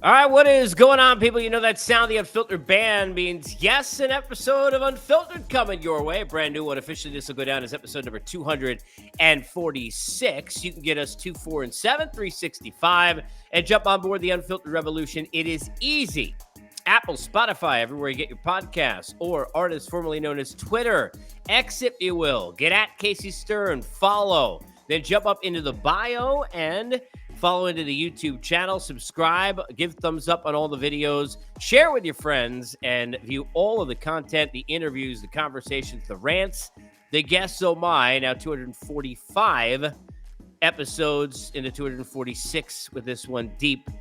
All right, what is going on, people? You know that sound, the Unfiltered band, means yes, an episode of Unfiltered coming your way. A brand new one. Officially, this will go down as episode number 246. You can get us 2, 4, and 7, 365, and jump on board the Unfiltered revolution. It is easy. Apple, Spotify, everywhere you get your podcasts, or artists formerly known as Twitter. X, if you will. Get at Casey Stern, follow. Then jump up into the bio and follow into the YouTube channel, subscribe, give thumbs up on all the videos, share with your friends, and view all of the content, the interviews, the conversations, the rants, the guests. Oh my, now 245 episodes into 246 with this one deep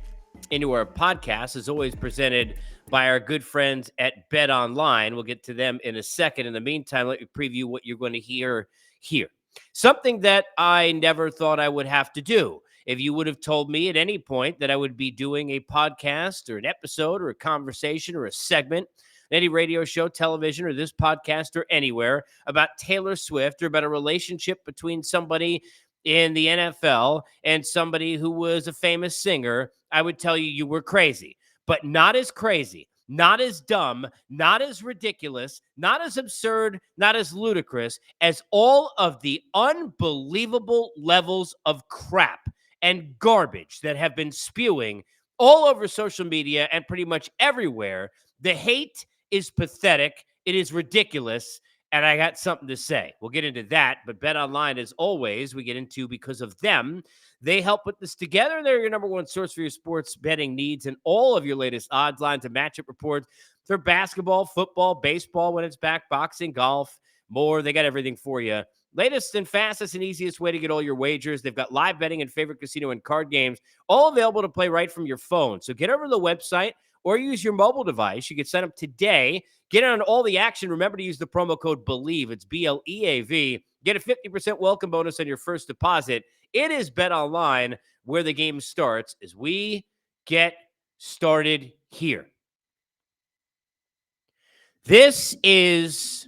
into our podcast, as always presented by our good friends at Bet Online. We'll get to them in a second. In the meantime, let me preview what you're going to hear here. Something that I never thought I would have to do. If you would have told me at any point that I would be doing a podcast or an episode or a conversation or a segment, any radio show, television, or this podcast or anywhere about Taylor Swift or about a relationship between somebody in the NFL and somebody who was a famous singer, I would tell you were crazy. But not as crazy, not as dumb, not as ridiculous, not as absurd, not as ludicrous as all of the unbelievable levels of crap and garbage that have been spewing all over social media and pretty much everywhere. The hate is pathetic. It is ridiculous. And I got something to say. We'll get into that. But Bet Online, as always, we get into because of them. They help put this together. They're your number one source for your sports betting needs and all of your latest odds, lines, and matchup reports for basketball, football, baseball when it's back, boxing, golf, more. They got everything for you. Latest and fastest and easiest way to get all your wagers. They've got live betting and favorite casino and card games, all available to play right from your phone. So get over to the website or use your mobile device. You can sign up today. Get on all the action. Remember to use the promo code BELIEVE. It's BLEAV. Get a 50% welcome bonus on your first deposit. It is Bet Online where the game starts as we get started here. This is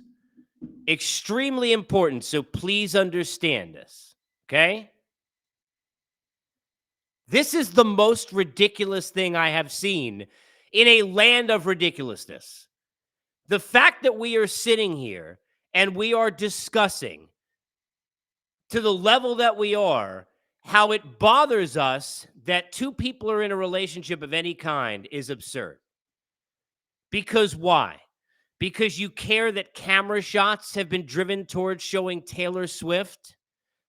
extremely important, so please understand this, okay? This is the most ridiculous thing I have seen in a land of ridiculousness. The fact that we are sitting here and we are discussing to the level that we are, how it bothers us that two people are in a relationship of any kind is absurd. Because why? Because you care that camera shots have been driven towards showing Taylor Swift?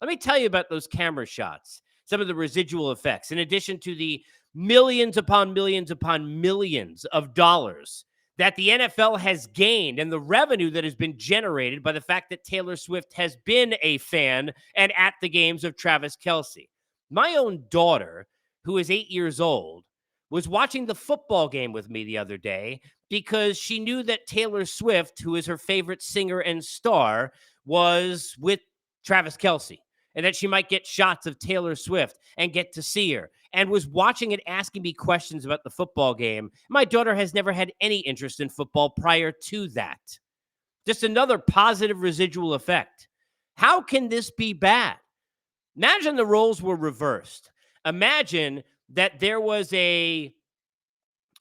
Let me tell you about those camera shots, some of the residual effects, in addition to the millions upon millions upon millions of dollars that the NFL has gained and the revenue that has been generated by the fact that Taylor Swift has been a fan and at the games of Travis Kelce. My own daughter, who is 8 years old, was watching the football game with me the other day because she knew that Taylor Swift, who is her favorite singer and star, was with Travis Kelce, and that she might get shots of Taylor Swift and get to see her, and was watching and asking me questions about the football game. My daughter has never had any interest in football prior to that. Just another positive residual effect. How can this be bad? Imagine the roles were reversed. Imagine that there was a,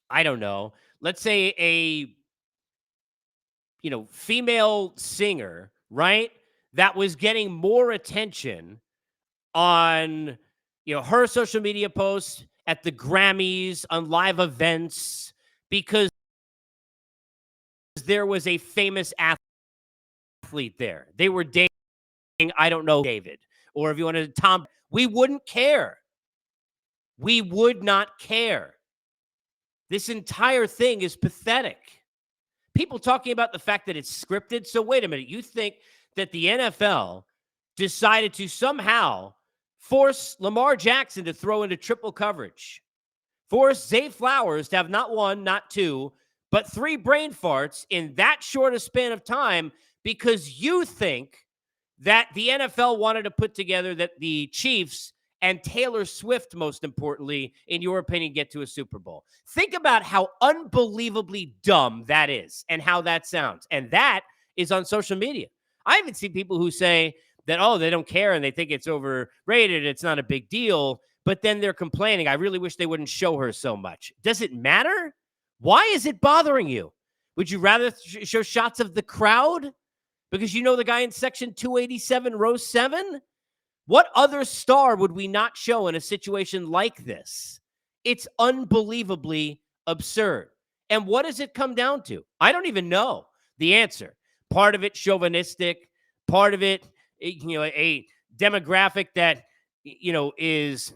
I don't know, let's say a, female singer, right? That was getting more attention on, her social media posts at the Grammys, on live events, because there was a famous athlete there. They were dating, I don't know, David, or if you wanted Tom, we wouldn't care. We would not care. This entire thing is pathetic. People talking about the fact that it's scripted. So wait a minute. You think that the NFL decided to somehow force Lamar Jackson to throw into triple coverage, force Zay Flowers to have not one, not two, but 3 brain farts in that short a span of time because you think that the NFL wanted to put together that the Chiefs and Taylor Swift, most importantly, in your opinion, get to a Super Bowl. Think about how unbelievably dumb that is and how that sounds. And that is on social media. I even see people who say that, oh, they don't care and they think it's overrated. It's not a big deal. but then they're complaining, I really wish they wouldn't show her so much. Does it matter? Why is it bothering you? Would you rather show shots of the crowd because you know the guy in section 287, row 7? What other star would we not show in a situation like this? It's unbelievably absurd. And what does it come down to? I don't even know the answer. Part of it chauvinistic, part of it, a demographic that, is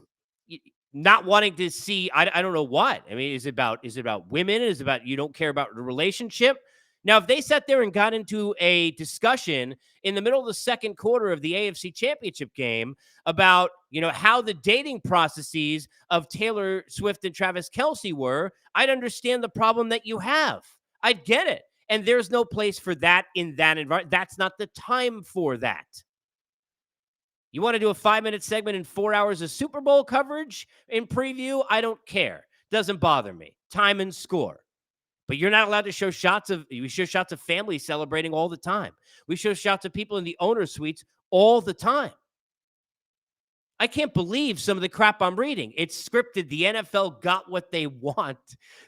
not wanting to see. I don't know what. I mean, is it about women? Is it about you don't care about the relationship? Now, if they sat there and got into a discussion in the middle of the second quarter of the AFC Championship game about, how the dating processes of Taylor Swift and Travis Kelce were, I'd understand the problem that you have. I'd get it. And there's no place for that in that environment. That's not the time for that. You want to do a 5-minute segment in 4 hours of Super Bowl coverage in preview? I don't care. Doesn't bother me. Time and score. But you're not allowed to show shots of families celebrating all the time. We show shots of people in the owner suites all the time. I can't believe some of the crap I'm reading. It's scripted. The NFL got what they want.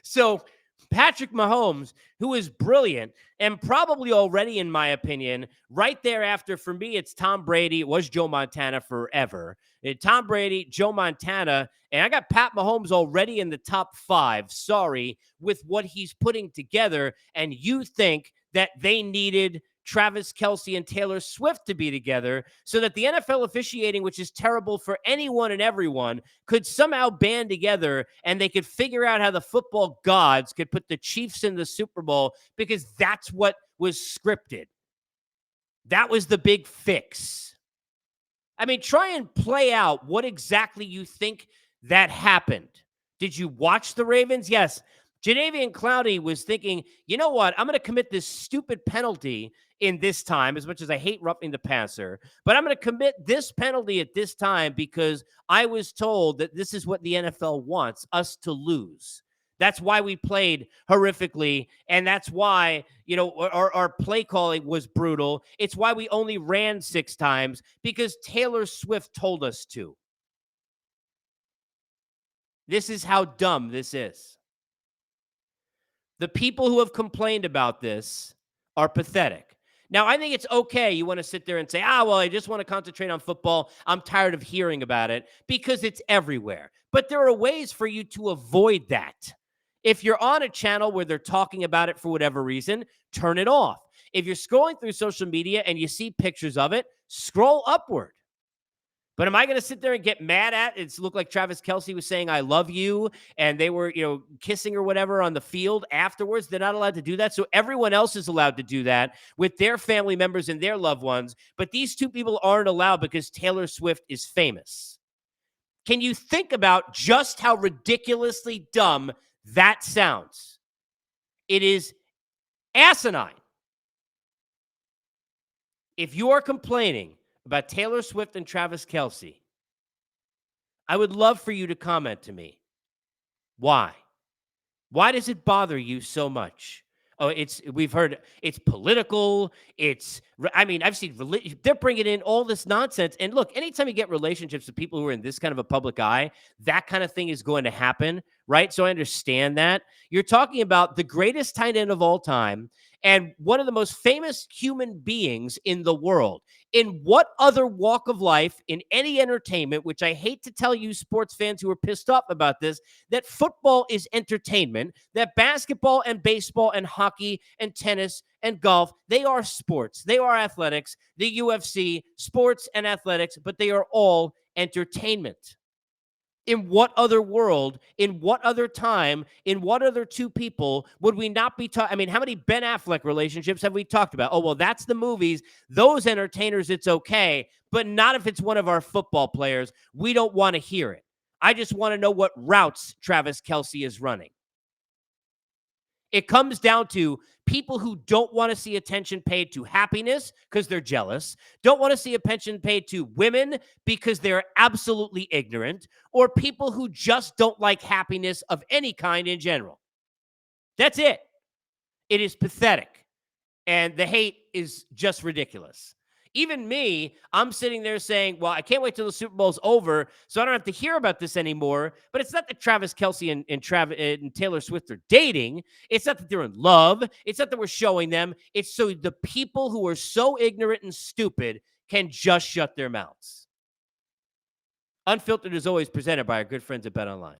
So Patrick Mahomes, who is brilliant and probably already, in my opinion, right thereafter, for me, it's Tom Brady. It was Joe Montana forever. Tom Brady, Joe Montana, and I got Pat Mahomes already in the top 5. Sorry, with what he's putting together. And you think that they needed Travis Kelce and Taylor Swift to be together so that the NFL officiating, which is terrible for anyone and everyone, could somehow band together and they could figure out how the football gods could put the Chiefs in the Super Bowl, because that's what was scripted. That was the big fix. I mean, try and play out what exactly you think that happened. Did you watch the Ravens? Yes. Jadeveon Clowney was thinking, you know what? I'm going to commit this stupid penalty in this time, as much as I hate roughing the passer, but I'm going to commit this penalty at this time because I was told that this is what the NFL wants us to lose. That's why we played horrifically, and that's why, our play calling was brutal. It's why we only ran 6 times, because Taylor Swift told us to. This is how dumb this is. The people who have complained about this are pathetic. Now, I think it's okay. You want to sit there and say, well, I just want to concentrate on football. I'm tired of hearing about it, because it's everywhere. But there are ways for you to avoid that. If you're on a channel where they're talking about it for whatever reason, turn it off. If you're scrolling through social media and you see pictures of it, scroll upward. But am I going to sit there and get mad at it? It's looked like Travis Kelce was saying, I love you, and they were, kissing or whatever on the field afterwards. They're not allowed to do that. So everyone else is allowed to do that with their family members and their loved ones. But these two people aren't allowed because Taylor Swift is famous. Can you think about just how ridiculously dumb that sounds? It is asinine. If you are complaining about Taylor Swift and Travis Kelce, I would love for you to comment to me. Why? Why does it bother you so much? We've heard it's political. I've seen, they're bringing in all this nonsense. And look, anytime you get relationships with people who are in this kind of a public eye, that kind of thing is going to happen, right? So I understand that. You're talking about the greatest tight end of all time and one of the most famous human beings in the world. In what other walk of life, in any entertainment, which I hate to tell you sports fans who are pissed off about this, that football is entertainment, that basketball and baseball and hockey and tennis and golf, they are sports. They are athletics, the UFC, sports and athletics, but they are all entertainment. In what other world, in what other time, in what other two people would we not be talking? How many Ben Affleck relationships have we talked about? Oh, well, that's the movies. Those entertainers, it's okay, but not if it's one of our football players. We don't want to hear it. I just want to know what routes Travis Kelce is running. It comes down to people who don't want to see attention paid to happiness because they're jealous, don't want to see attention paid to women because they're absolutely ignorant, or people who just don't like happiness of any kind in general. That's it. It is pathetic. And the hate is just ridiculous. Even me, I'm sitting there saying, well, I can't wait till the Super Bowl's over so I don't have to hear about this anymore. But it's not that Travis Kelce and Taylor Swift are dating. It's not that they're in love. It's not that we're showing them. It's so the people who are so ignorant and stupid can just shut their mouths. Unfiltered is always presented by our good friends at BetOnline.